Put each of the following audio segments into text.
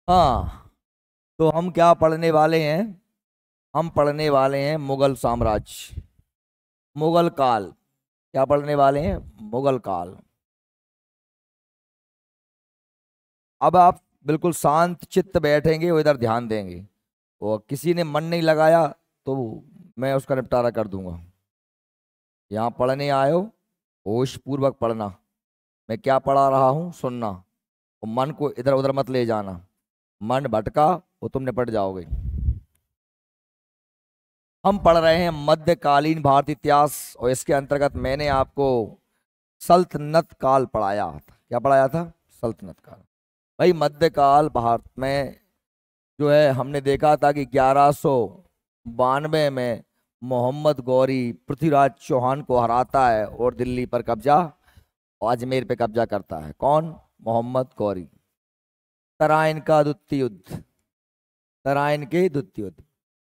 हाँ, तो हम क्या पढ़ने वाले हैं? हम पढ़ने वाले हैं मुगल साम्राज्य, मुगल काल। क्या पढ़ने वाले हैं? मुगल काल। अब आप बिल्कुल शांत चित्त बैठेंगे और इधर ध्यान देंगे, और किसी ने मन नहीं लगाया तो मैं उसका निपटारा कर दूंगा। यहाँ पढ़ने आए हो, होश पूर्वक पढ़ना। मैं क्या पढ़ा रहा हूँ सुनना, और मन को इधर उधर मत ले जाना। मन भटका वो तुम निपट जाओगे। हम पढ़ रहे हैं मध्यकालीन भारतीय इतिहास, और इसके अंतर्गत मैंने आपको सल्तनत काल पढ़ाया था। क्या पढ़ाया था? सल्तनत काल। भाई मध्यकाल भारत में जो है, हमने देखा था कि 1192 में मोहम्मद गौरी पृथ्वीराज चौहान को हराता है और दिल्ली पर कब्जा और अजमेर पे कब्जा करता है। कौन? मोहम्मद गौरी। तराइन का द्वितीय युद्ध, तराइन के द्वितीय युद्ध।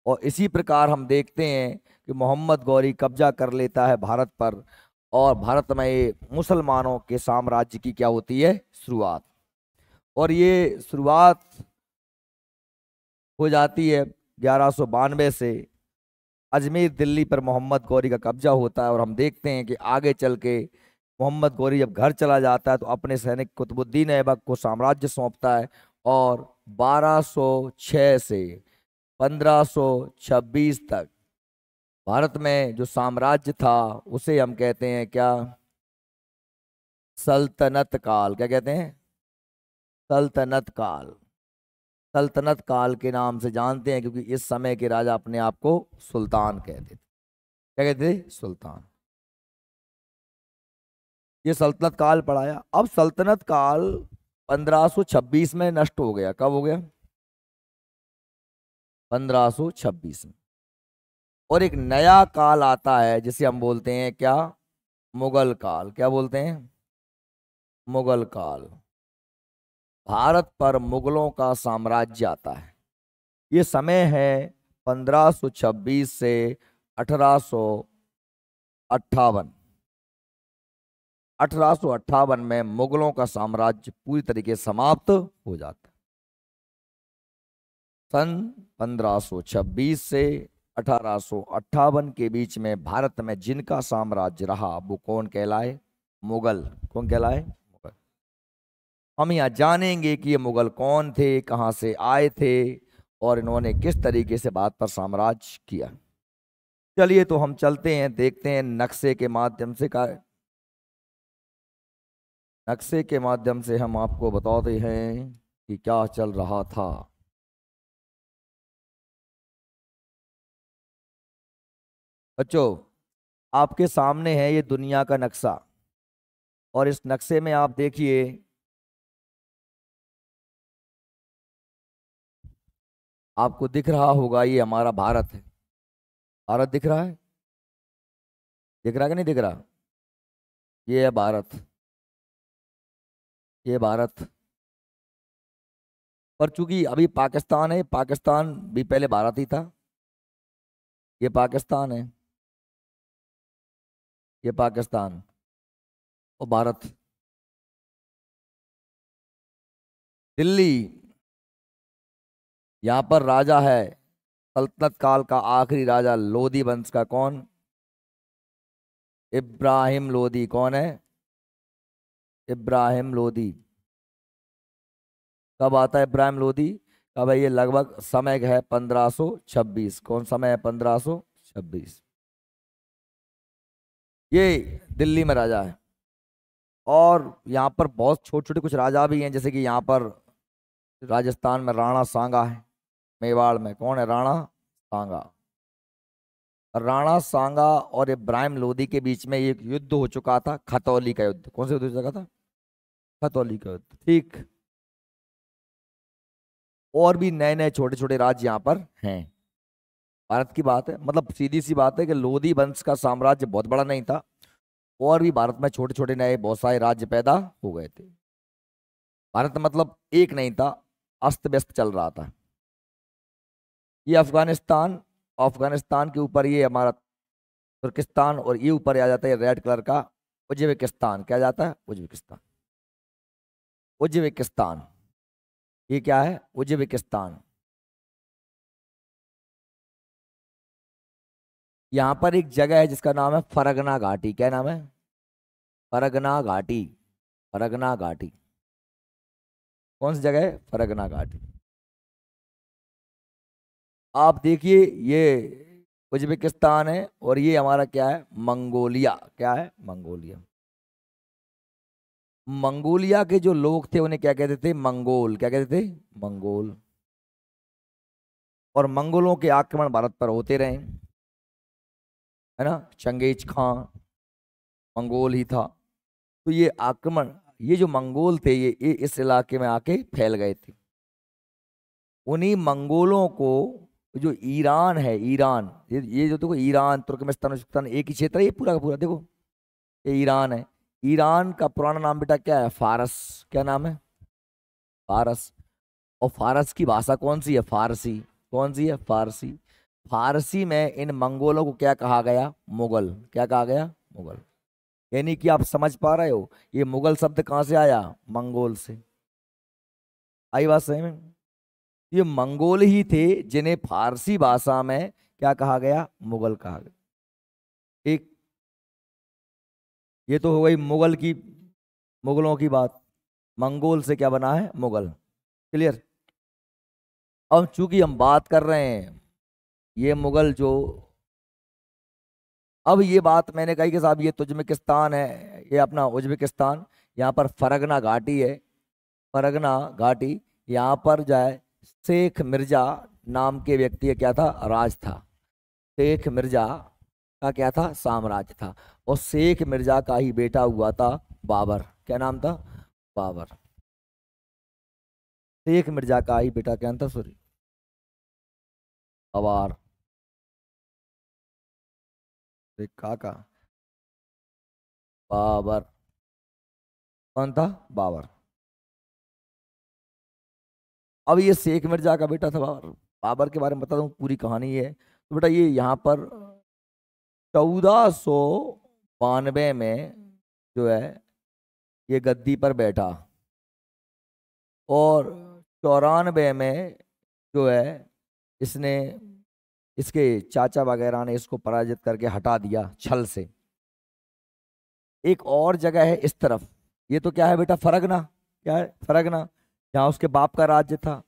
और इसी प्रकार हम देखते हैं कि मोहम्मद गौरी कब्जा कर लेता है भारत पर, और भारत में ये मुसलमानों के साम्राज्य की क्या होती है? शुरुआत। और ये शुरुआत हो जाती है 1192 से। अजमेर दिल्ली पर मोहम्मद गौरी का कब्जा होता है, और हम देखते हैं कि आगे चल के मोहम्मद गौरी जब घर चला जाता है तो अपने सैनिक कुतुबुद्दीन ऐबक को साम्राज्य सौंपता है। और 1206 से 1526 तक भारत में जो साम्राज्य था उसे हम कहते हैं क्या? सल्तनत काल। क्या कहते हैं? सल्तनत काल। सल्तनत काल के नाम से जानते हैं क्योंकि इस समय के राजा अपने आप को सुल्तान कहते थे। क्या कहते थे? सुल्तान। ये सल्तनत काल पढ़ाया। अब सल्तनत काल 1526 में नष्ट हो गया। कब हो गया? 1526 में। और एक नया काल आता है जिसे हम बोलते हैं क्या? मुगल काल। क्या बोलते हैं? मुगल काल। भारत पर मुगलों का साम्राज्य आता है। ये समय है 1526 से 1858। 1858 में मुगलों का साम्राज्य पूरी तरीके से समाप्त हो जाता है। सन 1526 से 1858 के बीच में भारत में जिनका साम्राज्य रहा वो कौन कहलाए? मुगल। कौन कहलाए? मुगल। हम यहाँ जानेंगे कि ये मुगल कौन थे, कहाँ से आए थे, और इन्होंने किस तरीके से भारत पर साम्राज्य किया। चलिए तो हम चलते हैं, देखते हैं नक्शे के माध्यम से। का नक्शे के माध्यम से हम आपको बताते हैं कि क्या चल रहा था। बच्चों, आपके सामने है ये दुनिया का नक्शा, और इस नक्शे में आप देखिए, आपको दिख रहा होगा ये हमारा भारत है। भारत दिख रहा है? दिख रहा कि नहीं दिख रहा? ये है भारत, ये भारत। पर चूंकि अभी पाकिस्तान है, पाकिस्तान भी पहले भारत ही था। ये पाकिस्तान है, ये पाकिस्तान और भारत। दिल्ली, यहाँ पर राजा है सल्तनत काल का आखिरी राजा लोधी वंश का। कौन? इब्राहिम लोधी। कौन है? इब्राहिम लोधी। कब आता है इब्राहिम लोधी? कब है? ये लगभग समय है 1526। कौन समय है? 1526। ये दिल्ली में राजा है। और यहाँ पर बहुत छोटे छोटे कुछ राजा भी हैं, जैसे कि यहाँ पर राजस्थान में राणा सांगा है। मेवाड़ में कौन है? राणा सांगा। राणा सांगा और इब्राहिम लोधी के बीच में एक युद्ध हो चुका था, खतौली का युद्ध। कौन सा युद्ध हो चुका था? खतौली का युद्ध। ठीक। और भी नए नए छोटे छोटे राज्य यहाँ पर हैं। भारत की बात है, मतलब सीधी सी बात है कि लोधी वंश का साम्राज्य बहुत बड़ा नहीं था, और भी भारत में छोटे छोटे नए बहुत सारे राज्य पैदा हो गए थे। भारत मतलब एक नहीं था, अस्त व्यस्त चल रहा था। ये अफगानिस्तान, अफगानिस्तान के ऊपर ये हमारा तुर्किस्तान, और ये ऊपर आ जाता है रेड कलर का उज्बेकिस्तान। क्या जाता है? उज्बेकिस्तान। उज्बेकिस्तान। ये क्या है? उज्बेकिस्तान। यहाँ पर एक जगह है जिसका नाम है फरगना घाटी। क्या नाम है? फरगना घाटी। फरगना घाटी। कौन सी जगह है? फरगना घाटी। आप देखिए, ये उज्बेकिस्तान है और ये हमारा क्या है? मंगोलिया। क्या है? मंगोलिया। मंगोलिया के जो लोग थे उन्हें क्या कहते थे? मंगोल। क्या कहते थे? मंगोल। और मंगोलों के आक्रमण भारत पर होते रहे, है ना। चंगेज खां मंगोल ही था। तो ये आक्रमण, ये जो मंगोल थे ये इस इलाके में आके फैल गए थे। उन्हीं मंगोलों को जो ईरान है, ईरान, ये जो देखो, ईरान, तुर्कमेनिस्तान, उज्बेकिस्तान एक ही क्षेत्र है ये पूरा का पूरा। देखो ये ईरान है। ईरान का पुराना नाम बेटा क्या है? फारस। क्या नाम है? फारस। और फारस की भाषा कौन सी है? फारसी। कौन सी है? फारसी। फारसी में इन मंगोलों को क्या कहा गया? मुगल। क्या कहा गया? मुगल। यानी कि आप समझ पा रहे हो, ये मुगल शब्द कहाँ से आया? मंगोल से। आई बात सही में? ये मंगोल ही थे जिन्हें फारसी भाषा में क्या कहा गया? मुगल कहा गया। एक, ये तो हो गई मुगल की, मुगलों की बात। मंगोल से क्या बना है? मुगल। क्लियर? अब चूंकि हम बात कर रहे हैं ये मुगल जो, अब ये बात मैंने कही कि साहब ये तुर्कमेनिस्तान है, ये अपना उज्बेकिस्तान, यहाँ पर फरगना घाटी है। फरगना घाटी, यहाँ पर जाए शेख मिर्जा नाम के व्यक्ति का क्या था? राज था। शेख मिर्जा का क्या था? साम्राज्य था। और शेख मिर्जा का ही बेटा हुआ था बाबर। क्या नाम था? बाबर। शेख मिर्जा का ही बेटा क्या था? सॉरी, बाबर। शेख काका बाबर। कौन था? बाबर। अब ये शेख मिर्जा का बेटा था बाबर। बाबर के बारे में बता दूं, पूरी कहानी ये है। तो बेटा ये यहाँ पर 1492 में जो है ये गद्दी पर बैठा, और 94 में जो है इसने, इसके चाचा वगैरह ने इसको पराजित करके हटा दिया छल से। एक और जगह है इस तरफ, ये तो क्या है बेटा? फरगना। क्या है? फरगना, जहाँ उसके बाप का राज्य था।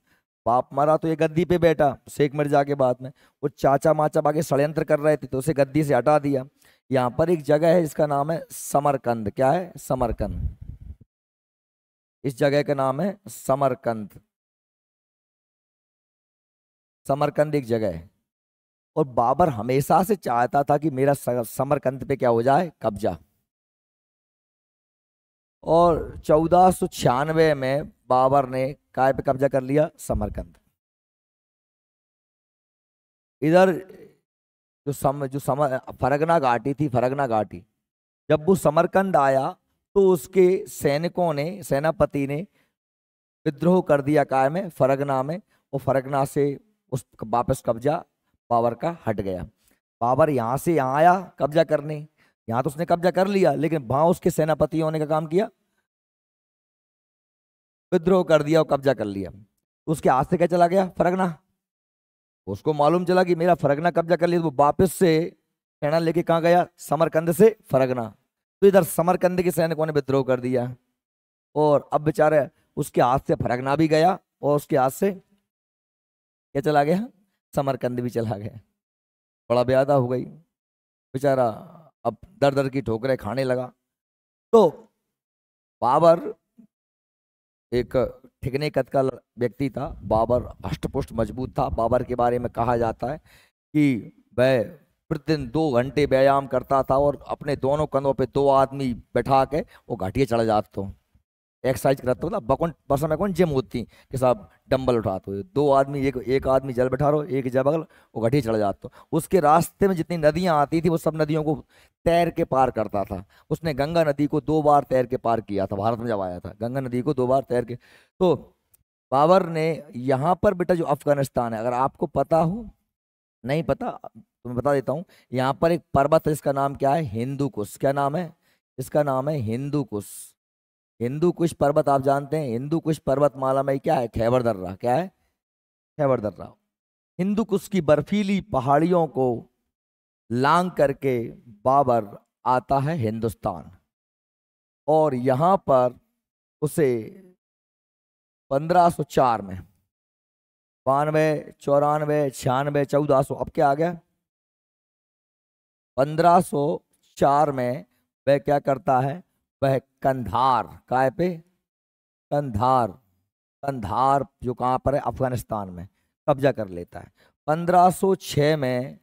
बाप मरा तो ये गद्दी पे बैठा शेख मिर्जा के बाद में। वो चाचा माचा बाकी षड्यंत्र कर रहे थे तो उसे गद्दी से हटा दिया। यहाँ पर एक जगह है जिसका नाम है समरकंद। क्या है? समरकंद। इस जगह का नाम है समरकंद। समरकंद एक जगह है। और बाबर हमेशा से चाहता था कि मेरा समरकंद पे क्या हो जाए? कब्जा। और 1496 में बाबर ने काय पे कब्जा कर लिया? समरकंद। इधर फरगना घाटी थी, फरगना घाटी, जब वो समरकंद आया तो उसके सैनिकों ने, सेनापति ने विद्रोह कर दिया काय में? फरगना में। और फरगना से उस वापस कब्जा बाबर का हट गया। बाबर यहाँ से यहाँ आया कब्जा करने, यहाँ तो उसने कब्जा कर लिया, लेकिन वहां उसके सेनापतियों ने क्या काम किया? विद्रोह कर दिया और कब्जा कर लिया। तो उसके हाथ से क्या चला गया? फरगना। उसको मालूम चला कि मेरा फरगना कब्जा कर लिया, तो वो वापस से सेना लेके कहाँ गया? समरकंद से फरगना। तो इधर समरकंद के सैनिकों ने विद्रोह कर दिया, और अब बेचारे उसके हाथ से फरगना भी गया और उसके हाथ से क्या चला गया? समरकंद भी चला गया। बड़ा बेयादा हो गई बेचारा, अब दर दर की ठोकरें खाने लगा। तो बाबर एक ठिकने कद का व्यक्ति था। बाबर अष्टपुष्ट मजबूत था। बाबर के बारे में कहा जाता है कि वह प्रतिदिन 2 घंटे व्यायाम करता था और अपने दोनों कंधों पे 2 आदमी बैठा के वो घाटियाँ चढ़ जाते तो एक्सरसाइज करता था। बकौन बस में कौन जिम होती कि साहब डंबल उठाते हुए 2 आदमी, एक आदमी जल बैठा रहो, एक जय बगल, वो घाटी चढ़ जाते। उसके रास्ते में जितनी नदियां आती थी वो सब नदियों को तैर के पार करता था। उसने गंगा नदी को 2 बार तैर के पार किया था, भारत में जब आया था गंगा नदी को 2 बार तैर के। तो बाबर ने यहाँ पर बेटा जो अफगानिस्तान है, अगर आपको पता हो, नहीं पता तो मैं बता देता हूँ, यहाँ पर एक पर्वत है जिसका नाम क्या है? हिंदू कुश। क्या नाम है? इसका नाम है हिंदू कुश। हिंदू कुश पर्वत आप जानते हैं, हिंदू कुश पर्वतमाला में क्या है? खैबर दर्रा। क्या है? खैबर दर्रा। हिंदू कुश की बर्फीली पहाड़ियों को लांग करके बाबर आता है हिंदुस्तान, और यहां पर उसे 1504 में, 92, 94, 96, 1400, अब क्या आ गया? 1504 में वह क्या करता है? वह कंधार, काय पे? कंधार। कंधार जो कहाँ पर है? अफगानिस्तान में कब्जा कर लेता है। 1506 में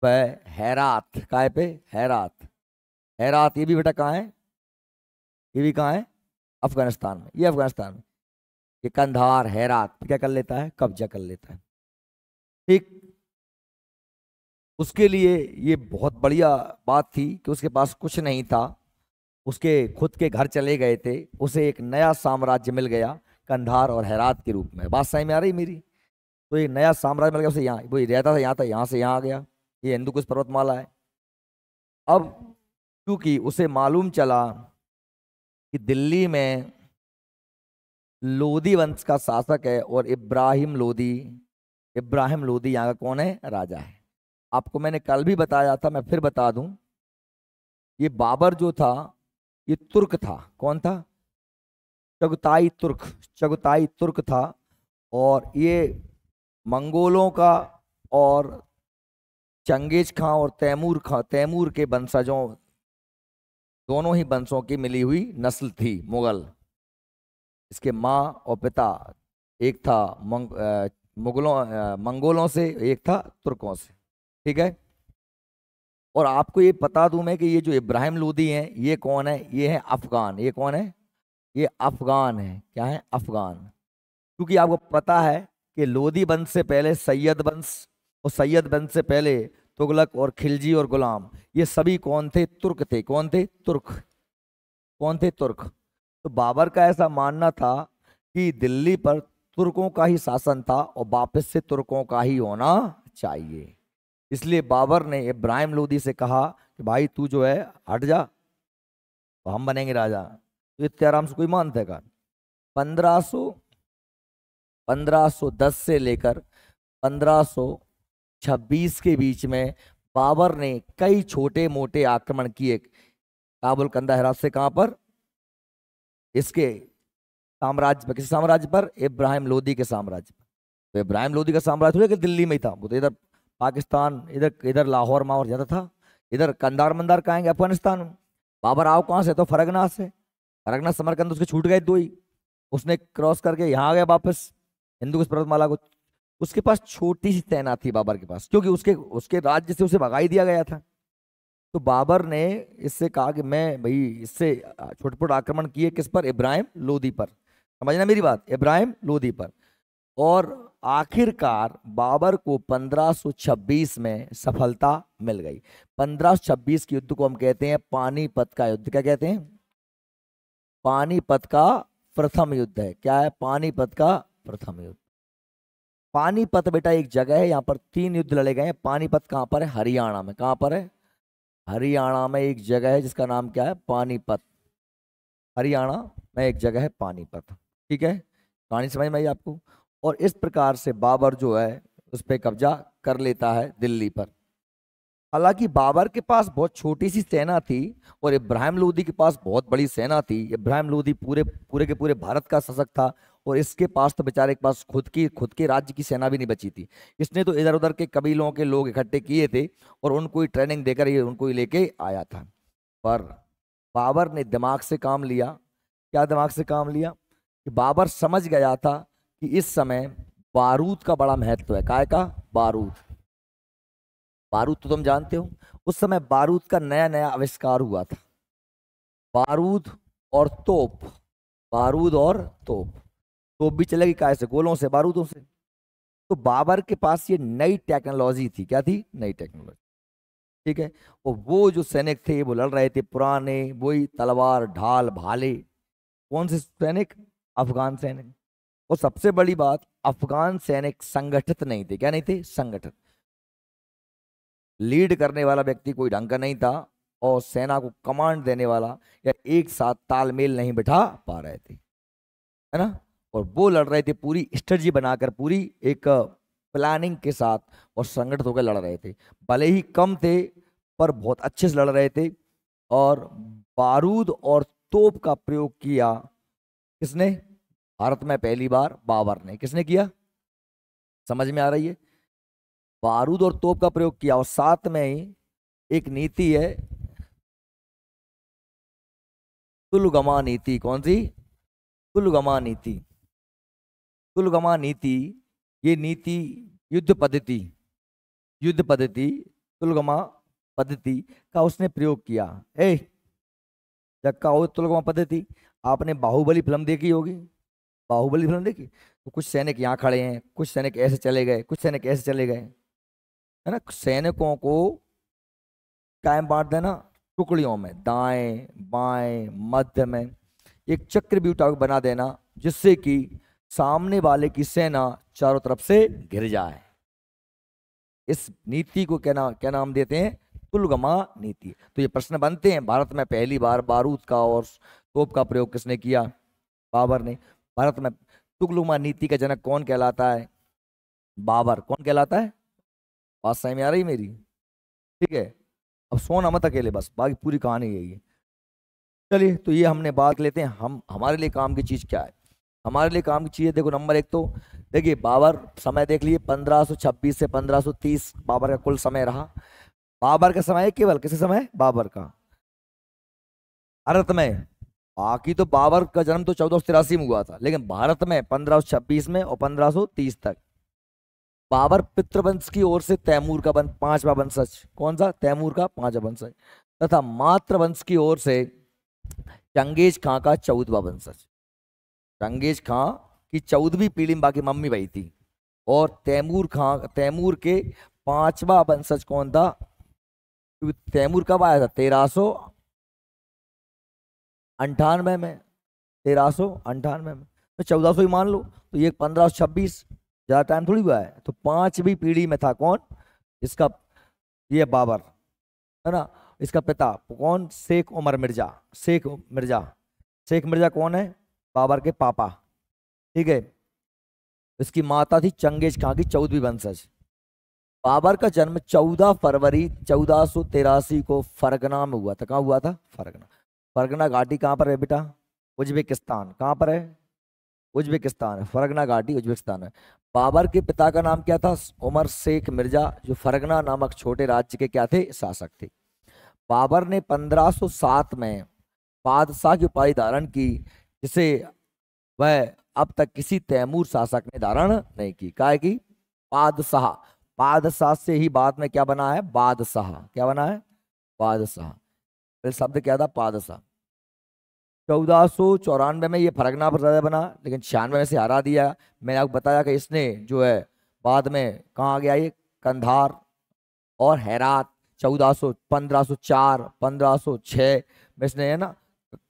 वह हेरात, काय पे? हेरात। हेरात ये भी बेटा कहाँ है? ये भी कहाँ है? अफगानिस्तान में। ये अफगानिस्तान में, ये कंधार हेरात क्या कर लेता है? कब्जा कर लेता है। ठीक। उसके लिए ये बहुत बढ़िया बात थी कि उसके पास कुछ नहीं था, उसके खुद के घर चले गए थे, उसे एक नया साम्राज्य मिल गया कंधार और हेरात के रूप में। बात सही में आ रही मेरी? तो ये नया साम्राज्य मिल गया उसे, यहाँ वो रहता था यहाँ था, यहाँ से यहाँ आ गया। ये हिंदू कुश पर्वतमाला है। अब क्योंकि उसे मालूम चला कि दिल्ली में लोदी वंश का शासक है और इब्राहिम लोदी, इब्राहिम लोदी यहाँ का कौन है? राजा है। आपको मैंने कल भी बताया था, मैं फिर बता दूं, ये बाबर जो था ये तुर्क था। कौन था? चगताई तुर्क। चगताई तुर्क था, और ये मंगोलों का और चंगेज खां और तैमूर के वंशजों, दोनों ही वंशों की मिली हुई नस्ल थी मुगल। इसके माँ और पिता, एक था मंगोलों से, एक था तुर्कों से। ठीक है। और आपको ये बता दूं मैं कि ये जो इब्राहिम लोदी हैं ये कौन है? ये है अफगान। ये कौन है? ये अफगान है। क्या है? अफगान। क्योंकि आपको पता है कि लोदी वंश से पहले सैयद वंश, और सैयद वंश से पहले तुगलक और खिलजी और गुलाम, ये सभी कौन थे? तुर्क थे। कौन थे? तुर्क। कौन थे? तुर्क। तो बाबर का ऐसा मानना था कि दिल्ली पर तुर्कों का ही शासन था और वापस से तुर्कों का ही होना चाहिए। इसलिए बाबर ने इब्राहिम लोदी से कहा कि भाई तू जो है हट जा, तो हम बनेंगे राजा। तो इतने आराम से कोई मानता है? 1500 1510 से लेकर 1526 के बीच में बाबर ने कई छोटे मोटे आक्रमण किए काबुल, कंधा, हेरात से। कहां पर? इसके साम्राज्य पर। किस साम्राज्य पर? इब्राहिम लोदी के साम्राज्य पर। तो इब्राहिम लोदी का साम्राज्य थोड़ा कि दिल्ली में ही था, वो तो इधर पाकिस्तान, इधर इधर लाहौर माहौर ज्यादा था। इधर कंधार मंदार कहेंगे अफगानिस्तान में। बाबर आओ कहाँ से? तो फरगना से। फरगना समरकंद उसके छूट गए दो ही, उसने क्रॉस करके यहाँ आ गया वापस हिंदू कुश पर्वतमाला को। उसके पास छोटी सी सेना थी बाबर के पास, क्योंकि उसके उसके राज्य से उसे भगा ही दिया गया था। तो बाबर ने इससे कहा कि मैं भाई इससे छोटे आक्रमण किए। किस पर? इब्राहिम लोदी पर। समझना मेरी बात, इब्राहिम लोदी पर। और आखिरकार बाबर को 1526 में सफलता मिल गई। 1526 के युद्ध को हम कहते हैं पानीपत का युद्ध। क्या कहते हैं? पानीपत का प्रथम युद्ध है। क्या है? पानीपत का प्रथम युद्ध। पानीपत बेटा एक जगह है, यहाँ पर 3 युद्ध लड़े गए हैं। पानीपत कहाँ पर है? हरियाणा में। कहाँ पर है? हरियाणा में एक जगह है जिसका नाम क्या है? पानीपत। हरियाणा में एक जगह है पानीपत। ठीक है, कहानी समझ में आई आपको? और इस प्रकार से बाबर जो है उस पर कब्जा कर लेता है दिल्ली पर। हालांकि बाबर के पास बहुत छोटी सी सेना थी और इब्राहिम लोदी के पास बहुत बड़ी सेना थी। इब्राहिम लोदी पूरे पूरे के पूरे भारत का शासक था, और इसके पास तो बेचारे के पास खुद के राज्य की सेना भी नहीं बची थी। इसने तो इधर उधर के कबीलों के लोग इकट्ठे किए थे और उनको ही ट्रेनिंग देकर ये उनको ही लेके आया था। पर बाबर ने दिमाग से काम लिया। क्या दिमाग से काम लिया? कि बाबर समझ गया था कि इस समय बारूद का बड़ा महत्व है। काय का? बारूद। बारूद तो तुम जानते हो, उस समय बारूद का नया नया आविष्कार हुआ था। बारूद और तोप। बारूद और तोप। तोप भी चलेगी काय से? गोलों से, बारूदों से। तो बाबर के पास ये नई टेक्नोलॉजी थी। क्या थी? नई टेक्नोलॉजी। ठीक है। और वो जो सैनिक थे वो लड़ रहे थे पुराने, वही तलवार ढाल भाले। कौन से सैनिक? अफगान सैनिक। और सबसे बड़ी बात, अफगान सैनिक संगठित नहीं थे। क्या नहीं थे? संगठित। लीड करने वाला व्यक्ति कोई ढंग का नहीं था, और सेना को कमांड देने वाला या एक साथ तालमेल नहीं बिठा पा रहे थे, है ना। और वो लड़ रहे थे पूरी स्ट्रेटजी बनाकर, पूरी एक प्लानिंग के साथ और संगठित होकर लड़ रहे थे। भले ही कम थे पर बहुत अच्छे से लड़ रहे थे। और बारूद और तोप का प्रयोग किया किसने? भारत में पहली बार बाबर ने। किसने किया? समझ में आ रही है? बारूद और तोप का प्रयोग किया। और साथ में ही एक नीति है, तुलगमा नीति। कौन सी? तुलगमा नीति। तुलगमा नीति, ये नीति युद्ध पद्धति, युद्ध पद्धति, तुलगमा पद्धति का उसने प्रयोग किया। जक्का हो तुलगमा पद्धति। आपने बाहुबली फिल्म देखी होगी, बाहुबली फिल्म देखी? तो कुछ सैनिक यहाँ खड़े हैं, कुछ सैनिक ऐसे चले गए, कुछ सैनिक ऐसे चले गए, है ना। सैनिकों को कायम बांट देना टुकड़ियों में, दाएं बाएं मध्य में, एक चक्रव्यूह बना देना जिससे कि सामने वाले की सेना चारों तरफ से घिर जाए। इस नीति को क्या नाम देते हैं? तुलगमा नीति। तो ये प्रश्न बनते हैं, भारत में पहली बार बारूद का और तोप का प्रयोग किसने किया? बाबर ने। भारत में तुलगमा नीति का जनक कौन कहलाता है? बाबर। कौन कहलाता है? बात समझ में आ रही मेरी? ठीक है, अब सोना मत अकेले, बस बाकी पूरी कहानी यही है। चलिए, तो ये हमने बात लेते हैं हम हमारे लिए काम की चीज क्या है। हमारे लिए काम की चीज है, देखो नंबर एक तो देखिए बाबर, समय देख लिए 1526 से 1530 बाबर का कुल समय रहा। बाबर का समय है केवल, किसका समय? बाबर का। भारत में बाकी तो बाबर का जन्म तो 1483 में हुआ था, लेकिन भारत में 1526 में और 1530 तक। बाबर पितृवंश की ओर से तैमूर का पांचवा वंशज। कौन सा? तैमूर का पांचवा वंशज। तथा मातृवंश की ओर से चंगेज खां का 14वां वंशज। चंगेज खां की 14वीं पीढ़ी में बाकी मम्मी भाई थी। और तैमूर के पांचवा वंशज कौन था? तैमूर कब आया था? 1398 में, 1398 में। तो 1400 ही मान लो, तो ये 1526, ज्यादा टाइम थोड़ी हुआ है। तो पांचवी पीढ़ी में था कौन? इसका, ये बाबर, है ना। इसका पिता कौन? शेख उमर मिर्जा। शेख मिर्जा, शेख मिर्जा कौन है? बाबर के पापा, ठीक है। इसकी माता थी चंगेज खां की 14वीं वंशज। बाबर का जन्म 14 फरवरी 1483 को फरगना में हुआ था। कहाँ हुआ था? फरगना। फरगना घाटी कहाँ पर है बेटा? उज्बेकिस्तान। कहाँ पर है? उज्बेकिस्तान है। फरगना घाटी उज्बेकिस्तान है। बाबर के पिता का नाम क्या था? उमर शेख मिर्जा, जो फरगना नामक छोटे राज्य के क्या थे? शासक थे। बाबर ने 1507 में बादशाह की उपाधि धारण की, जिसे वह अब तक किसी तैमूर शासक ने धारण नहीं की। क्या की? बादशाह। बादशाह से ही बाद में क्या बना है? बादशाह। क्या बना है? बादशाह। पहले शब्द क्या था? बादशाह। 1494 में ये फरगना पर राजा बना, लेकिन 96 में से हरा दिया। मैंने आपको बताया कि इसने जो है बाद में कहाँ गया? ये कंधार और हेरात। 1504 1506 में इसने, है ना,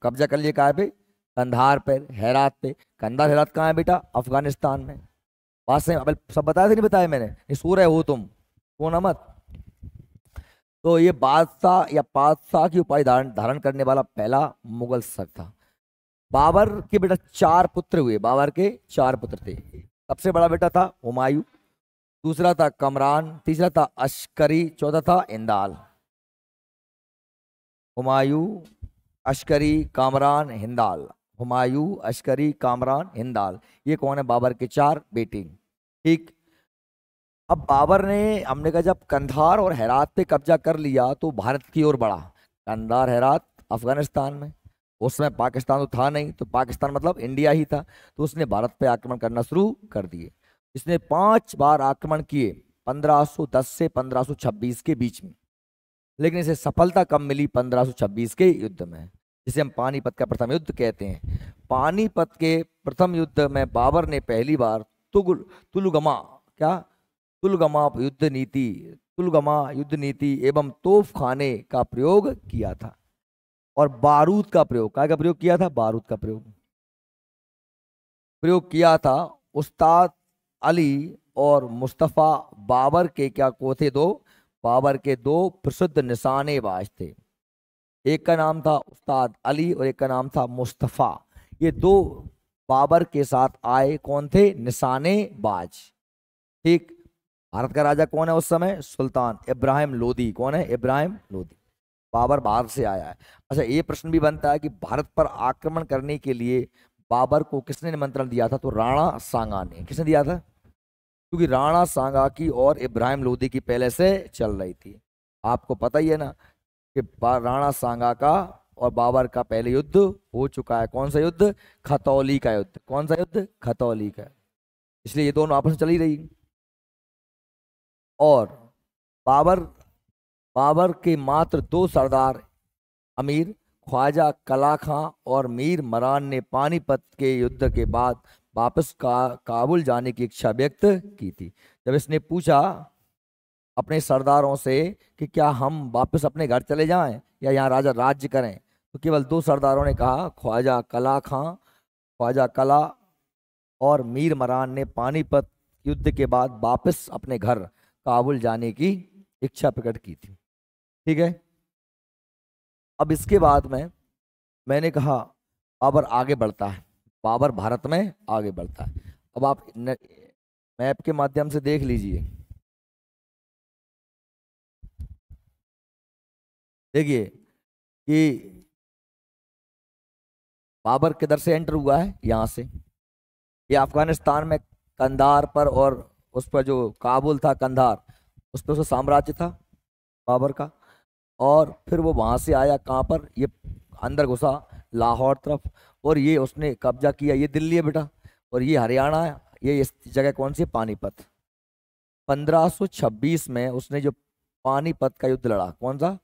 कब्जा कर लिया। कहाँ पे? कंधार पे, हेरात पे। कंधार हेरात कहाँ है बेटा? अफगानिस्तान में। बात से अब सब बताया था नहीं बताया मैंने? ये सो रहे हो तुम, सोना मत। तो ये बादशाह या बादशाह की उपाधि धारण करने वाला पहला मुगल शासक था। बाबर के बेटा 4 पुत्र हुए। बाबर के 4 पुत्र थे। सबसे बड़ा बेटा था हुमायूं, दूसरा था कमरान, तीसरा था अश्करी, चौथा था इंदाल। हुमायूं, अश्करी, कामरान, हिंदाल। हुमायूं, अश्करी, कामरान, हिंदाल, ये कौन है? बाबर के 4 बेटे। ठीक। अब बाबर ने, हमने कहा जब कंधार और हेरात पे कब्जा कर लिया तो भारत की ओर बढ़ा। कंधार हेरात अफगानिस्तान में, उसमें पाकिस्तान तो था नहीं, तो पाकिस्तान मतलब इंडिया ही था। तो उसने भारत पे आक्रमण करना शुरू कर दिए। इसने 5 बार आक्रमण किए 1510 से 1526 के बीच में, लेकिन इसे सफलता कम मिली 1526 के युद्ध में, जिसे हम पानीपत का प्रथम युद्ध कहते हैं। पानीपत के प्रथम युद्ध में बाबर ने पहली बार तुलगमा, क्या? तुलगमा युद्ध नीति एवं तोपखाने का प्रयोग किया था। और बारूद का प्रयोग, क्या का प्रयोग किया था? बारूद का प्रयोग किया था। उस्ताद अली और मुस्तफ़ा बाबर के क्या को थे? बाबर के 2 प्रसिद्ध निशानेबाज थे। एक का नाम था उस्ताद अली और एक का नाम था मुस्तफ़ा। ये दो बाबर के साथ आए, कौन थे? निशानेबाज। ठीक। भारत का राजा कौन है उस समय? सुल्तान इब्राहिम लोदी। कौन है? इब्राहिम लोदी। बाबर भारत से आया है। अच्छा, ये प्रश्न भी बनता है कि भारत पर आक्रमण करने के लिए बाबर को किसने निमंत्रण दिया था? तो राणा सांगा ने। किसने दिया था? क्योंकि राणा सांगा की और इब्राहिम लोदी की पहले से चल रही थी। आपको पता ही है ना कि राणा सांगा का और बाबर का पहले युद्ध हो चुका है। कौन सा युद्ध? खतौली का युद्ध। कौन सा युद्ध? खतौली का। इसलिए ये दोनों आपस में चल ही रही। और बाबर बाबर के मात्र दो सरदार अमीर ख्वाजा कला खां और मीर मरान ने पानीपत के युद्ध के बाद वापस काबुल जाने की इच्छा व्यक्त की थी। जब इसने पूछा अपने सरदारों से कि क्या हम वापस अपने घर चले जाएं या यहाँ राजा राज्य करें, तो केवल दो सरदारों ने कहा, ख्वाजा कला और मीर मरान ने पानीपत युद्ध के बाद वापस अपने घर काबुल जाने की इच्छा प्रकट की थी। ठीक है। अब इसके बाद में मैंने कहा बाबर आगे बढ़ता है, बाबर भारत में आगे बढ़ता है। अब आप मैप के माध्यम से देख लीजिए। देखिए कि बाबर किधर से एंटर हुआ है? यहाँ से। ये अफगानिस्तान में कंधार पर, और उस पर जो काबुल था कंधार, उस पर उसका साम्राज्य था बाबर का। और फिर वो वहां से आया कहाँ पर? ये अंदर घुसा लाहौर तरफ, और ये उसने कब्जा किया। ये दिल्ली है बेटा, और ये हरियाणा है। ये इस जगह कौन सी? पानीपत। 1526 में उसने जो पानीपत का युद्ध लड़ा, कौन सा?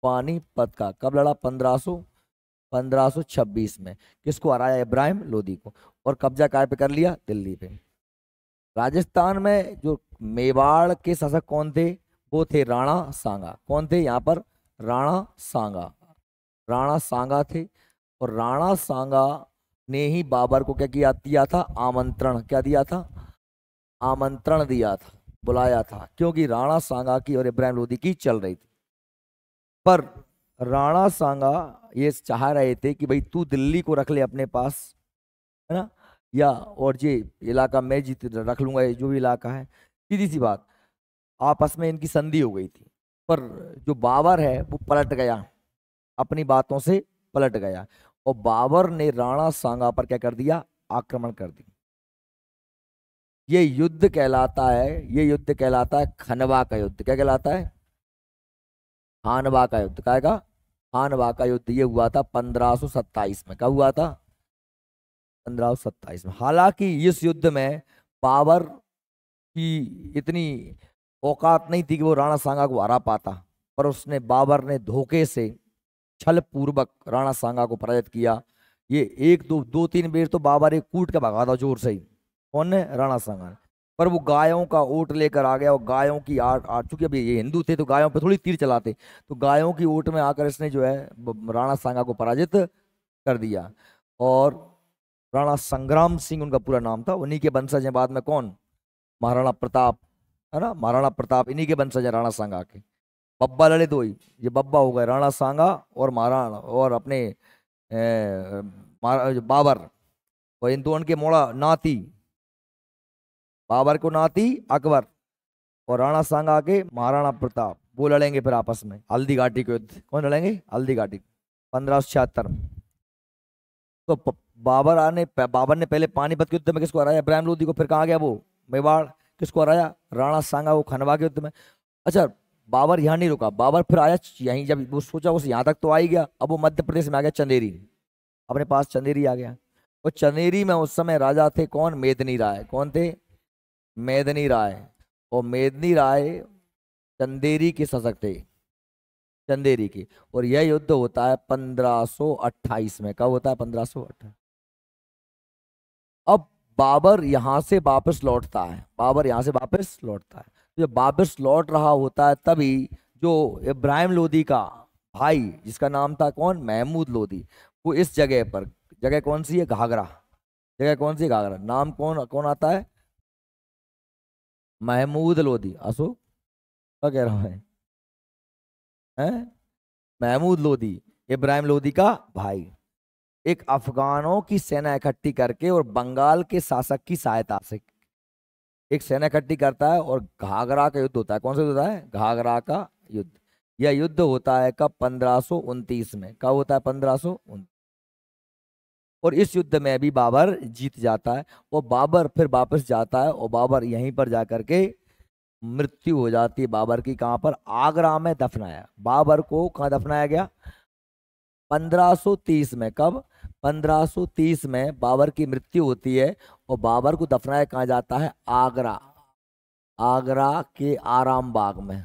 पानीपत का। कब लड़ा? 1526 में। किसको हराया? इब्राहिम लोदी को। और कब्जा काय पे कर लिया? दिल्ली पे। राजस्थान में जो मेवाड़ के शासक कौन थे? वो थे राणा सांगा। कौन थे यहाँ पर? राणा सांगा। राणा सांगा थे। और राणा सांगा ने ही बाबर को क्या किया दिया था? आमंत्रण। क्या दिया था? आमंत्रण दिया था, बुलाया था, क्योंकि राणा सांगा की और इब्राहिम लोदी की चल रही थी। पर राणा सांगा ये चाह रहे थे कि भाई तू दिल्ली को रख ले अपने पास, है ना, या और ये इलाका मैं जीत रख लूंगा, ये जो भी इलाका है। सीधी सी बात, आपस में इनकी संधि हो गई थी। पर जो बाबर है वो पलट गया, अपनी बातों से पलट गया, और बाबर ने राणा सांगा पर क्या कर दिया? आक्रमण कर दिया। ये युद्ध कहलाता है, ये युद्ध कहलाता है खनवा का युद्ध। क्या कहलाता है? खानवा का युद्ध। क्या का? खानवा का युद्ध। ये हुआ था 1527 में। कब हुआ था? 1527 में। हालांकि इस युद्ध में बाबर की इतनी औकात नहीं थी कि वो राणा सांगा को हरा पाता, पर उसने बाबर ने धोखे से छल पूर्वक राणा सांगा को पराजित किया। ये एक दो दो तीन बेर तो बाबर एक कूट के भगा था जोर से ही। कौन ने? राणा सांगा ने। पर वो गायों का ओट लेकर आ गया, और गायों की आट आट, चूंकि अभी ये हिंदू थे तो गायों पे थोड़ी तीर चलाते, तो गायों की ओट में आकर इसने जो है राणा सांगा को पराजित कर दिया। और राणा संग्राम सिंह उनका पूरा नाम था। उन्हीं के वंशज हैं बाद में कौन? महाराणा प्रताप, है ना, महाराणा प्रताप इन्हीं के वंशज है राणा सांगा के। बब्बा लड़े दो ही, ये बब्बा हो गए राणा सांगा और महाराणा और अपने बाबर, और इन दोनों के मोड़ा नाती, बाबर को नाती अकबर, और राणा सांगा के महाराणा प्रताप। वो लड़ेंगे फिर आपस में हल्दी घाटी के युद्ध। कौन लड़ेंगे? हल्दी घाटी। 1576। तो बाबर ने पहले पानीपत के युद्ध में किसको हराया? इब्राहिम लोदी को। फिर कहाँ गया वो? मेवाड़। किसको हराया? राणा सांगा को खनवा के युद्ध में। अच्छा, बाबर यहाँ नहीं रुका, बाबर फिर आया यहीं। जब वो सोचा उस यहाँ तक तो आ ही गया, अब वो मध्य प्रदेश में आ गया, चंदेरी। अपने पास चंदेरी आ गया। और चंदेरी में उस समय राजा थे कौन? मेदनी राय। कौन थे? मेदनी राय। और मेदनी राय चंदेरी के शासक थे, चंदेरी की। और यह युद्ध होता है 1528 में। कब होता है? 1528। अब बाबर यहां से वापस लौटता है, बाबर यहां से वापस लौटता है। तो जब वापस लौट रहा होता है तभी जो इब्राहिम लोदी का भाई, जिसका नाम था कौन? महमूद लोदी, वो इस जगह पर, जगह कौन सी है? घाघरा। जगह कौन सी है? घाघरा। नाम कौन कौन आता है? महमूद लोदी। अशोक क्या कह रहा है? हैं? महमूद लोदी। इब्राहिम लोदी का भाई, एक अफगानों की सेना इकट्ठी करके और बंगाल के शासक की सहायता से एक सेना इकट्ठी करता है और घाघरा का युद्ध होता है। कौन सा युद्ध होता है? घाघरा का युद्ध। यह युद्ध होता है कब? 1529 में। कब होता है? 1529। और इस युद्ध में भी बाबर जीत जाता है और बाबर फिर वापस जाता है और बाबर यहीं पर जाकर के मृत्यु हो जाती है बाबर की। कहाँ पर? आगरा में दफनाया। बाबर को कहाँ दफनाया गया? 1530 में। कब? 1530 में बाबर की मृत्यु होती है और बाबर को दफनाया कहाँ जाता है? आगरा। आगरा के आराम बाग में,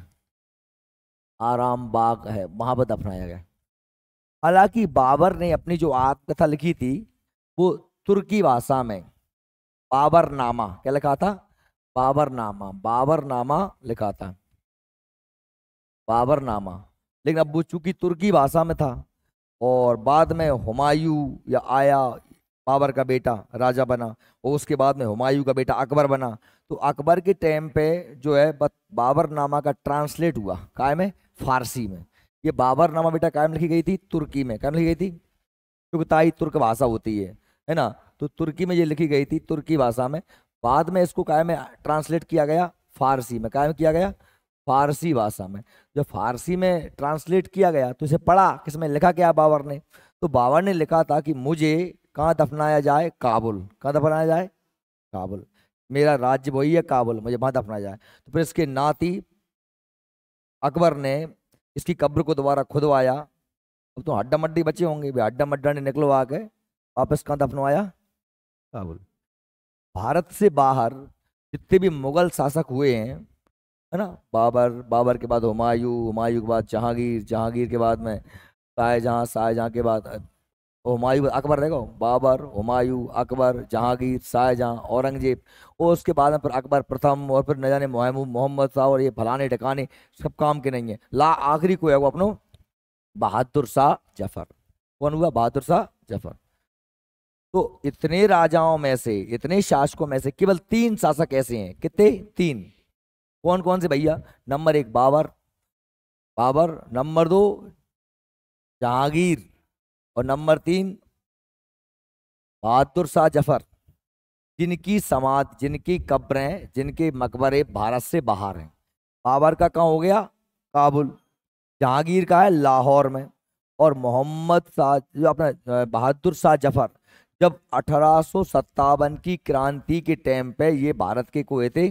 आराम बाग है वहां पर दफनाया गया। हालांकि बाबर ने अपनी जो आत्मकथा लिखी थी वो तुर्की भाषा में बाबरनामा, क्या लिखा था? बाबरनामा, बाबरनामा लिखा था, बाबरनामा। लेकिन अब वो चूंकि तुर्की भाषा में था और बाद में हुमायूं या आया, बाबर का बेटा राजा बना और उसके बाद में हुमायूं का बेटा अकबर बना। तो अकबर के टाइम पे जो है बाबरनामा का ट्रांसलेट हुआ काय में? फारसी में। ये बाबरनामा बेटा काय में लिखी गई थी? तुर्की में। काय में लिखी गई थी? क्योंकि ताई तुर्क भाषा होती है ना, तो तुर्की में ये लिखी गई थी, तुर्की भाषा में। बाद में इसको काय में ट्रांसलेट किया गया? फारसी में। काय में किया गया? फारसी भाषा में। जब फारसी में ट्रांसलेट किया गया तो इसे पढ़ा, किसमें लिखा क्या बाबर ने? तो बाबर ने लिखा था कि मुझे कहाँ दफनाया जाए? काबुल। कहाँ दफनाया जाए? काबुल। मेरा राज्य वही है काबुल, मुझे वहां दफनाया जाए। तो फिर इसके नाती अकबर ने इसकी कब्र को दोबारा खुदवाया। अब तो हड्डा मड्डी बचे होंगे, हड्डा मड्डा ने निकलवा के वापस कहाँ दफनवाया? काबुल। भारत से बाहर जितने भी मुगल शासक हुए हैं, है ना, बाबर, बाबर के बाद हुमायूं, हुमायूं के बाद जहांगीर, जहांगीर के बाद में शाहजहां, शाहजहां के बाद हुमायूं, अकबर रहेगा, बाबर, हुमायूं, अकबर, जहांगीर, शाहजहां, औरंगजेब। और उसके बाद में फिर अकबर प्रथम और फिर न जाने मोहम्मद शाह और ये फलाने ढकाने सब काम के नहीं है। ला आखिरी को है वो अपनो बहादुर शाह जफर। कौन हुआ? बहादुर शाह जफर। तो इतने राजाओं में से, इतने शासकों में से केवल 3 शासक ऐसे हैं। कितने? 3। कौन कौन से भैया? नंबर 1 बाबर, बाबर। नंबर 2 जहांगीर और नंबर 3 बहादुर शाह जफर। जिनकी समाधि, जिनकी कब्रें, जिनके मकबरे भारत से बाहर हैं। बाबर का कहाँ हो गया? काबुल। जहांगीर का है लाहौर में। और मोहम्मद शाह जो अपना बहादुर शाह जफर, जब 1857 की क्रांति के टाइम पे ये भारत के हुए थे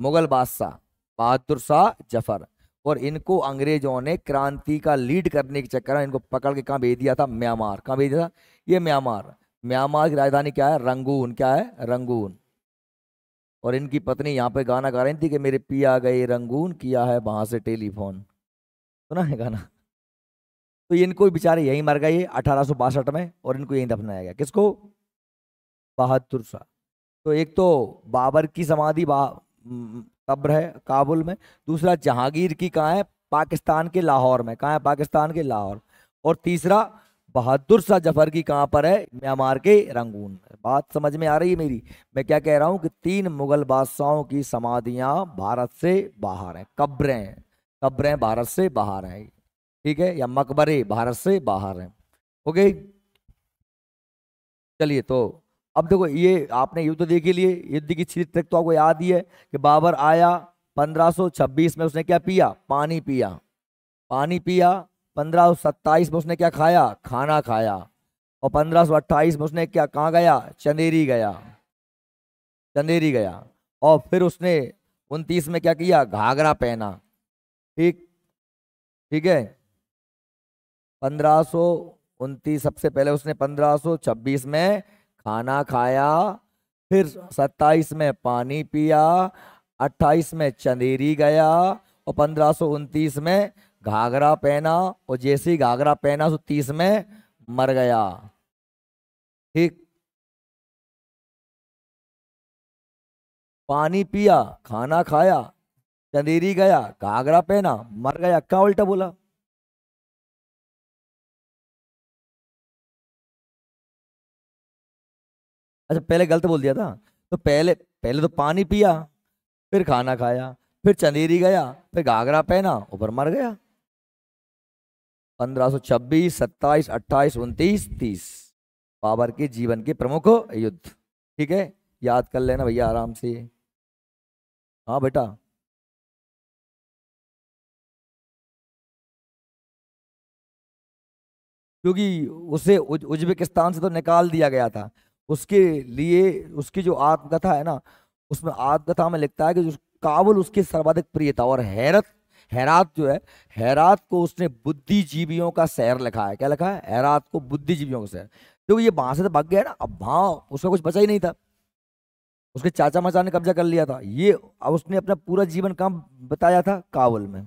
मुगल बादशाह बहादुर शाह जफर। और इनको अंग्रेजों ने क्रांति का लीड करने के चक्कर में इनको पकड़ के कहाँ भेज दिया था? म्यांमार। कहाँ भेज दिया था? ये म्यांमार। म्यांमार की राजधानी क्या है? रंगून। क्या है? रंगून। और इनकी पत्नी यहाँ पे गाना गा रही थी कि मेरे पिया गए रंगून, किया है वहां से टेलीफोन। सुना है गाना? तो इनको बेचारे यहीं मर गए 1862 में और इनको यहीं दफनाया गया। किसको? बहादुर शाह। तो एक तो बाबर की समाधि कब्र है काबुल में। दूसरा जहांगीर की कहाँ है? पाकिस्तान के लाहौर में। कहाँ है? पाकिस्तान के लाहौर। और तीसरा बहादुर शाह जफर की कहाँ पर है? म्यांमार के रंगून में। बात समझ में आ रही है मेरी? मैं क्या कह रहा हूँ कि 3 मुगल बादशाहों की समाधियां भारत से बाहर हैं, कब्रें, कब्रें भारत से बाहर हैं, ठीक है, या मकबरे भारत से बाहर हैं। ओके, चलिए। तो अब देखो, ये आपने युद्ध देख ही लिए, युद्ध की चरित्र तो आपको याद ही है कि बाबर आया 1526 में, उसने क्या पिया? पानी पिया। पानी पिया। 1527 में उसने क्या खाया? खाना खाया। और 1528 में उसने क्या, कहाँ गया? चंदेरी गया, चंदेरी गया। और फिर उसने 29 में क्या किया? घाघरा पहना। ठीक, ठीक है। 1529 सबसे पहले उसने 1526 में खाना खाया, फिर 27 में पानी पिया, 28 में चंदेरी गया और 1529 में घाघरा पहना। और जैसे ही घाघरा पहना तो 30 में मर गया। ठीक, पानी पिया, खाना खाया, चंदेरी गया, घाघरा पहना, मर गया। क्या उल्टा बोला? अच्छा, पहले गलत बोल दिया था। तो पहले पहले तो पानी पिया, फिर खाना खाया, फिर चंदेरी गया, फिर घाघरा पहना, ऊपर मर गया। 1526, 27, 28, 29, 30 बाबर के जीवन के प्रमुख युद्ध। ठीक है, याद कर लेना भैया आराम से। हाँ बेटा। क्योंकि उसे उज्बेकिस्तान से तो निकाल दिया गया था, उसके लिए उसकी जो आत्मकथा है ना, उसमें आत्मकथा में लिखता है कि जो काबुल उसकी सर्वाधिक प्रिय था, और हेरात जो है, हेरात को उसने बुद्धिजीवियों का शहर लिखा है। क्या लिखा है? हेरात को बुद्धिजीवियों का शहर। क्योंकि ये वहां से तो भाग गया ना, अब वहां उसका कुछ बचा ही नहीं था, उसके चाचा मचा ने कब्जा कर लिया था ये। अब उसने अपना पूरा जीवन कहाँ बताया था? काबुल में।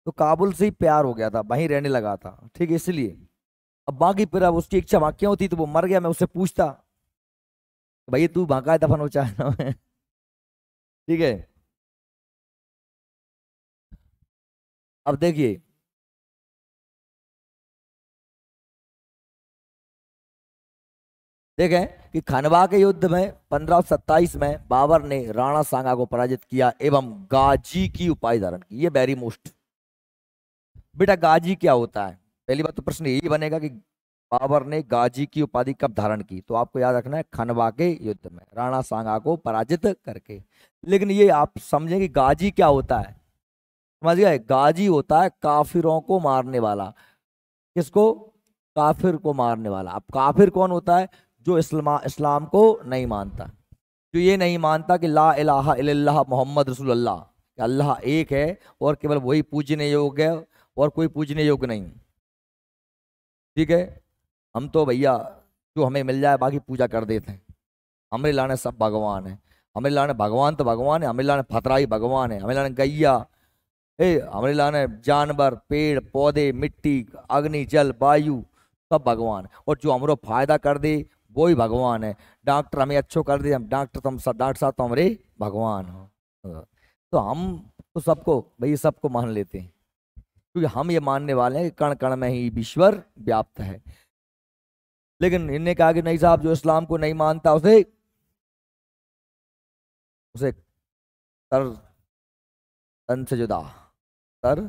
तो काबुल से ही प्यार हो गया था, वहीं रहने लगा था। ठीक है, इसलिए अब बाकी फिर अब उसकी इच्छा वहां क्यों थी, तो वो मर गया। मैं उससे पूछता, भाई तू वहां का दफन हो चाहना है? ठीक है, अब देखिए, देखें कि खनवा के युद्ध में 1527 में बाबर ने राणा सांगा को पराजित किया एवं गाजी की उपाधि धारण की। ये वेरी मोस्ट। बेटा गाजी क्या होता है? पहली बात तो प्रश्न यही बनेगा कि बाबर ने गाजी की उपाधि कब धारण की, तो आपको याद रखना है खनवा के युद्ध में राणा सांगा को पराजित करके। लेकिन ये आप समझें कि गाजी क्या होता है, समझ गए? गाजी होता है काफिरों को मारने वाला। किसको? काफिर को मारने वाला। अब काफिर कौन होता है? जो इस्लाम को नहीं मानता, जो ये नहीं मानता कि ला इलाहा इल्लल्लाह मोहम्मद रसूलुल्लाह, कि अल्लाह एक है और केवल वही पूजने योग्य है और कोई पूजने योग्य नहीं। ठीक है, हम तो भैया जो हमें मिल जाए बाकी पूजा कर देते हैं। हमें लाने सब भगवान है, हमें लाने भगवान तो भगवान है, हमें लाने फतराई भगवान है, हमें लाने गैया, हमें लाने जानवर, पेड़ पौधे, मिट्टी, अग्नि, जल, वायु, सब भगवान है। और जो हमरो फायदा कर दे वो ही भगवान है। डॉक्टर हमें अच्छो कर दे, हम डॉक्टर, तुम सब डॉक्टर साहब तो हमारे भगवान हो। तो हम तो सबको भाई सबको मान लेते हैं, क्योंकि हम ये मानने वाले हैं कि कण कण में ही ईश्वर व्याप्त है। लेकिन इनने कहा कि नहीं साहब, जो इस्लाम को नहीं मानता उसे उसे तर तन से जुदा, तर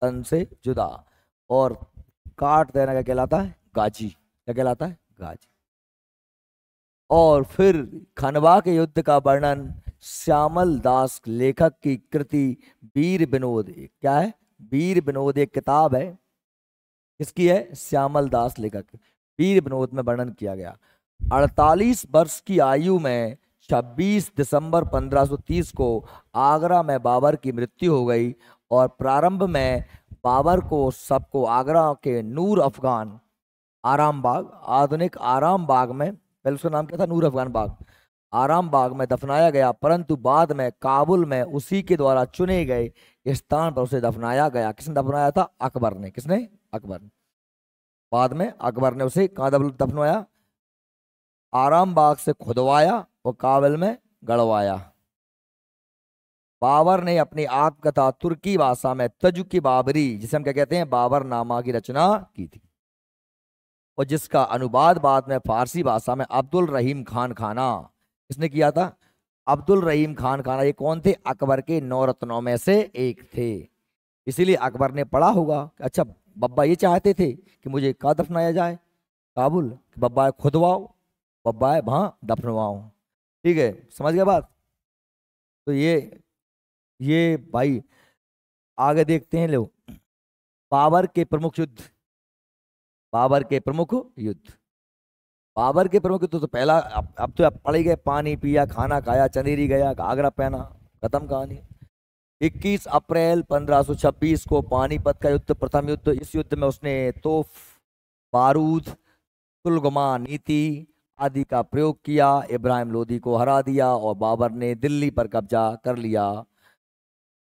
तन से जुदा, और काट देना क्या कहलाता है? गाजी। क्या कहलाता है? गाजी। और फिर खनवा के युद्ध का वर्णन श्यामल दास लेखक की कृति वीर विनोद, क्या है? वीर विनोद एक किताब है, किसकी है? श्यामल दास लेखक, वीर विनोद में वर्णन किया गया। 48 वर्ष की आयु में 26 दिसंबर 1530 को आगरा में बाबर की मृत्यु हो गई, और प्रारंभ में बाबर को सबको आगरा के नूर अफगान आराम बाग, आधुनिक आराम बाग में, पहले उसका नाम क्या था? नूर अफगान बाग, आराम बाग में दफनाया गया। परंतु बाद में काबुल में उसी के द्वारा चुने गए स्थान पर उसे दफनाया गया। किसने दफनाया था? अकबर ने। किसने? अकबर ने। बाद में अकबर ने उसे कहाँ दफनाया? आराम बाग से खुदवाया और काबुल में गड़वाया। बाबर ने अपनी आत्मकथा तुर्की भाषा में तजुकी बाबरी, जिसे हम क्या कहते हैं, बाबरनामा की रचना की थी, और जिसका अनुवाद बाद में फारसी भाषा में अब्दुल रहीम खान खाना, किसने किया था? अब्दुल रहीम खान खाना। ये कौन थे? अकबर के 9 रत्नों में से एक थे। इसीलिए अकबर ने पढ़ा होगा कि अच्छा बब्बा ये चाहते थे कि मुझे कहाँ दफनाया जाए? काबुल। बब्बा खुदवाओ, बब्बा है वहां दफनवाओ। ठीक है, समझ गए बात? तो ये भाई आगे देखते हैं। लो, बाबर के प्रमुख युद्ध। बाबर के प्रमुख युद्ध। बाबर के प्रमुख युद्ध तो पहला, अब तो आप पढ़ ही गए, पानी पिया, खाना खाया, चंदेरी गया, घाघरा पहना, खत्म कहानी। 21 अप्रैल 1526 को पानीपत का युद्ध, प्रथम युद्ध। इस युद्ध में उसने तोफ, बारूद, तुलगमा नीति आदि का प्रयोग किया, इब्राहिम लोदी को हरा दिया, और बाबर ने दिल्ली पर कब्जा कर लिया,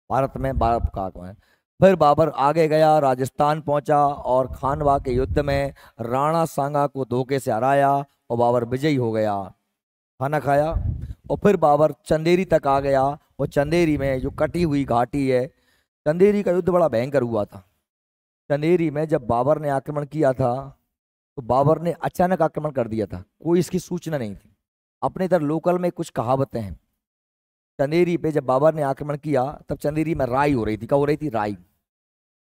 भारत में, भारत का है। फिर बाबर आगे गया, राजस्थान पहुंचा और खानवा के युद्ध में राणा सांगा को धोखे से हराया और बाबर विजयी हो गया, खाना खाया। और फिर बाबर चंदेरी तक आ गया, और चंदेरी में जो कटी हुई घाटी है, चंदेरी का युद्ध बड़ा भयंकर हुआ था। चंदेरी में जब बाबर ने आक्रमण किया था, तो बाबर ने अचानक आक्रमण कर दिया था, कोई इसकी सूचना नहीं थी। अपने इधर लोकल में कुछ कहावतें हैं। चंदेरी पे जब बाबर ने आक्रमण किया, तब चंदेरी में राई हो रही थी। क्या हो रही थी? राई।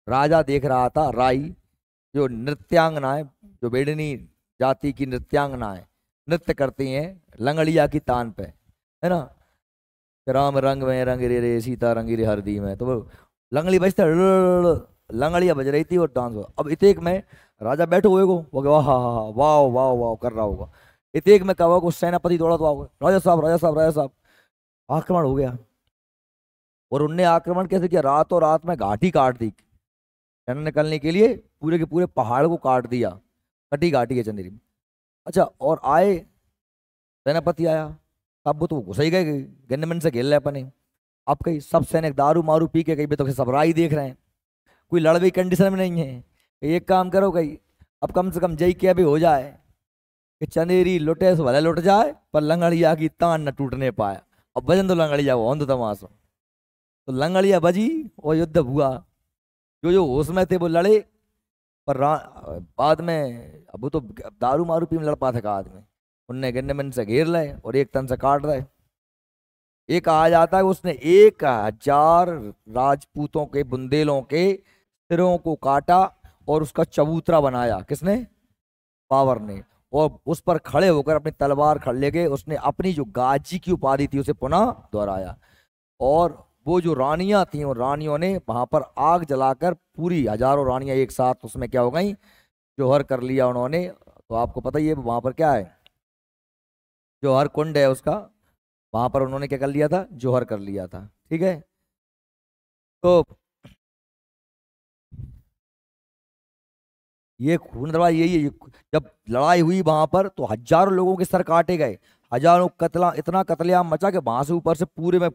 राजा देख रहा था राई जो नृत्यांगनाएं, जो बेडनी जाति की नृत्यांगनाएं नृत्य करती हैं लंगड़िया की तान पे, है ना, राम रंग में रंग रे रे सीता रंगी रे हरदी में, तो वो लंगड़ी बजता लंगड़िया बज रही थी और डांस हुआ। अब इतेक में राजा बैठे हुए को वो वाह वाह वाह वाह कर रहा होगा। इतेक में कहा को सेनापति दौड़ा तो आओगे, राजा साहब राजा साहब राजा साहब, आक्रमण हो गया। और उनने आक्रमण कैसे किया, रातों रात में घाटी काट दी, सेना निकलने के लिए पूरे के पूरे पहाड़ को काट दिया, कटी घाटी है चंदेरी में। अच्छा, और आए सेनापति आया, अब वो तो घुस ही गए गन्नमन से खेल रहे अपने। अब कहीं सब सैनिक दारू मारू पी के कहीं भी तो सब राही देख रहे हैं, कोई लड़ने की कंडीशन में नहीं है। एक काम करो कहीं, अब कम से कम जय क्या भी हो जाए कि चंदेरी लुटे सो भले लुट जाए पर लंगड़िया की तान न टूटने पाए। अब वजन तो लंगड़िया वो तो तमाशो, तो लंगड़िया बजी और युद्ध हुआ। जो जो होश में थे वो लड़े, पर बाद में अब वो तो दारू मारू पी में लड़ पाते का आदमी, उनने गन्नमन से घेर ले और एक तन से काट रहे। एक कहा जाता है उसने 1000 राजपूतों के बुंदेलों के सिरों को काटा और उसका चबूतरा बनाया। किसने? बाबर ने। और उस पर खड़े होकर अपनी तलवार खड़ लेके उसने अपनी जो गाजी की उपाधि थी उसे पुनः दोहराया। और वो जो रानियां थी उन रानियों ने वहां पर आग जलाकर पूरी हजारों रानियां एक साथ उसमें क्या हो गई, जौहर कर लिया उन्होंने। तो आपको पता ही है वहां पर क्या है, जौहर कुंड है उसका, वहां पर उन्होंने क्या कर लिया था, जौहर कर लिया था। ठीक है, तो ये खून दरबार यही है। जब लड़ाई हुई वहां पर तो हजारों लोगों के सर काटे गए, हजारों कतला, इतना कतलेआम मचा कि वहां से ऊपर से पूरे में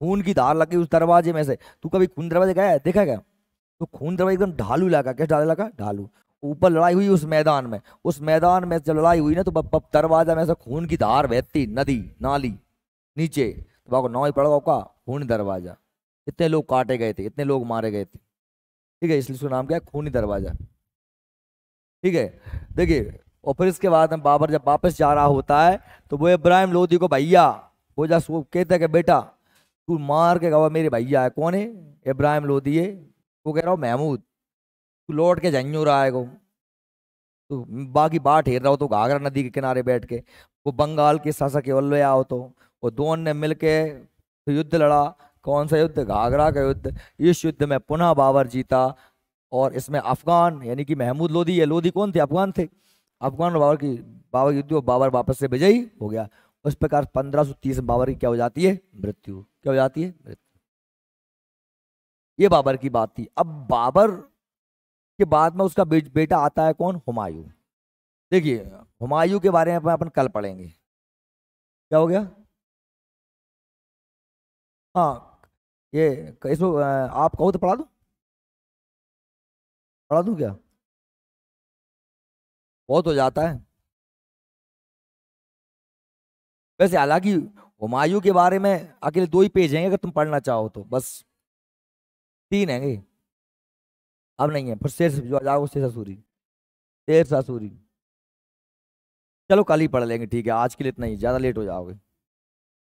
खून की धार लगी उस दरवाजे में से। तू कभी खून दरवाजे गया है, देखा क्या? तो खून दरवाजा एकदम ढालू लगा, क्या ढालू लगा, ढालू। ऊपर लड़ाई हुई उस मैदान में, उस मैदान में जब लड़ाई हुई ना तो दरवाजा में से खून की धार बहती, नदी नाली नीचे, तो आपको नाव ही पड़ेगा का खून दरवाजा। इतने लोग काटे गए थे, इतने लोग मारे गए थे। ठीक है, इसलिए उसका नाम क्या है, खूनी दरवाजा। ठीक है, देखिए। और फिर इसके बाद में बाबर जब वापस जा रहा होता है तो वो इब्राहिम लोधी को भैया, वो जा कहता है कि बेटा तू मार के गवा मेरे भैया है। कौन है? इब्राहिम लोधी है। वो कह रहा हूँ महमूद तू लौट के जाइयो रहा है को, तो बाकी बाट हेर रहा हो तो घाघरा नदी के किनारे बैठ के, वो बंगाल के शासक वल्लभ आओ तो वो दोनों ने मिलके तो युद्ध लड़ा। कौन सा युद्ध? घाघरा का युद्ध। इस युद्ध में पुनः बाबर जीता और इसमें अफगान यानी कि महमूद लोधी, ये लोधी कौन थे? अफगान थे। अफगान और बाबर युद्ध और बाबर वापस से विजयी हो गया। उस प्रकार 1530 में बाबर की क्या हो जाती है? मृत्यु। क्या हो जाती है? मृत्यु। ये बाबर की बात थी। अब बाबर के बाद में उसका बेटा आता है कौन? हुमायूं। देखिए, हुमायूं के बारे में अपन कल पढ़ेंगे। क्या हो गया? हाँ, ये इसको आप कहो तो पढ़ा दो, पढ़ा दूं क्या? बहुत हो जाता है वैसे। हालांकि हुमायूं के बारे में अकेले 2 ही पेज हैं अगर तुम पढ़ना चाहो तो, बस 3 हैं। अब नहीं है, फिर शेर जो जाओ शेर ससूरी, शेर ससूरी। चलो कल ही पढ़ लेंगे, ठीक है, आज के लिए इतना ही, ज्यादा लेट हो जाओगे।